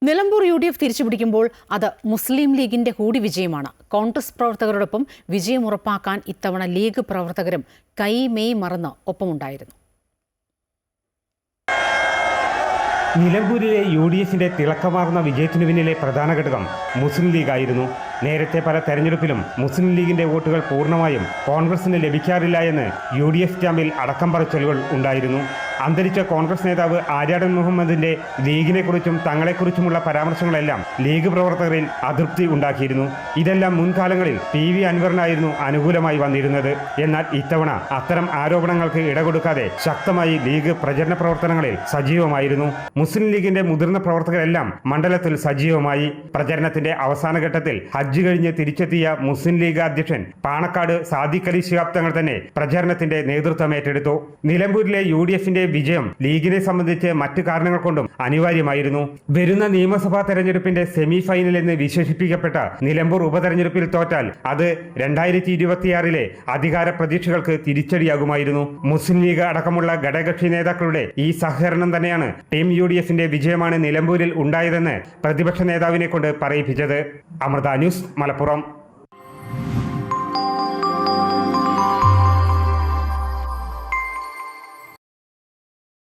Nilambur UDF തിരിച്ചുപിടിക്കുമ്പോൾ അത് മുസ്ലിം ലീഗിന്റെ കൂടി വിജയമാണ്. കോൺഗ്രസ് പ്രവർത്തകരോടൊപ്പം വിജയം ഉറപ്പാക്കാൻ ഇത്തവണ ലീഗ് പ്രവർത്തകരും കൈമെയ് മറന്ന് ഒപ്പമുണ്ടായിരുന്നു. നിലമ്പൂരിലെ UDFിന്റെ തിളക്കമാർന്ന വിജയത്തിനു പിന്നിലെ പ്രധാന ഘടകം മുസ്ലിം ലീഗായിരുന്നു. നേരത്തെ പല തെരഞ്ഞെടുപ്പിലും മുസ്ലിം ലീഗിന്റെ വോട്ടുകൾ പൂർണ്ണമായും കോൺഗ്രസിന് ലഭിക്കാറില്ല എന്ന് UDF ക്യാമ്പിൽ അടക്കം പറച്ചിലുകൾ ഉണ്ടായിരുന്നു. അന്തരിച്ച കോൺഗ്രസ് നേതാവ് ആര്യാടൻ മുഹമ്മദിന്റെ ലീഗിനെക്കുറിച്ചും തങ്ങളെക്കുറിച്ചുമുള്ള പരാമർശങ്ങളെല്ലാം ലീഗ് പ്രവർത്തകരിൽ അതൃപ്തി ഉണ്ടാക്കിയിരുന്നു. ഇതെല്ലാം മുൻകാലങ്ങളിൽ PV അൻവറിനായിരുന്നു അനുകൂലമായി വന്നിരുന്നത്. എന്നാൽ ഇത്തവണ അത്തരം ആരോപണങ്ങൾക്ക് ഇടകൊടുക്കാതെ ശക്തമായി ലീഗ് പ്രചരണ പ്രവർത്തനങ്ങളിൽ സജീവമായിരുന്നു. മുസ്ലിം ലീഗിന്റെ മുതിർന്ന പ്രവർത്തകരെല്ലാം മണ്ഡലത്തിൽ സജീവമായി. പ്രചരണത്തിന്റെ അവസാന ഘട്ടത്തിൽ ഹജ്ജ് കഴിഞ്ഞ് തിരിച്ചെത്തിയ മുസ്ലിം ലീഗ് അധ്യക്ഷൻ പാണക്കാട് സാദിഖ് അലി ശിഹാബ് തങ്ങൾ തന്നെ പ്രചരണത്തിന്റെ നേതൃത്വം ഏറ്റെടുത്തു. നിലമ്പൂരിലെ UDFിന്റെ വിജയം ലീഗിനെ സംബന്ധിച്ച് മറ്റു കാരണങ്ങൾ കൊണ്ടും അനിവാര്യമായിരുന്നു. വരുന്ന നിയമസഭാ തെരഞ്ഞെടുപ്പിന്റെ സെമി ഫൈനൽ എന്ന് വിശേഷിപ്പിക്കപ്പെട്ട നിലമ്പൂർ ഉപതെരഞ്ഞെടുപ്പിൽ തോറ്റാൽ അത് 2026 അധികാര പ്രതീക്ഷകൾക്ക് തിരിച്ചടിയാകുമായിരുന്നു. മുസ്ലിം ലീഗ് അടക്കമുള്ള ഘടകകക്ഷി നേതാക്കളുടെ ഈ സഹകരണം തന്നെയാണ് ടീം UDFിന്റെ വിജയമാണ് നിലമ്പൂരിൽ ഉണ്ടായതെന്ന് പ്രതിപക്ഷ നേതാവിനെ കൊണ്ട് പറയിപ്പിച്ചത്. അമൃത ന്യൂസ്, മലപ്പുറം.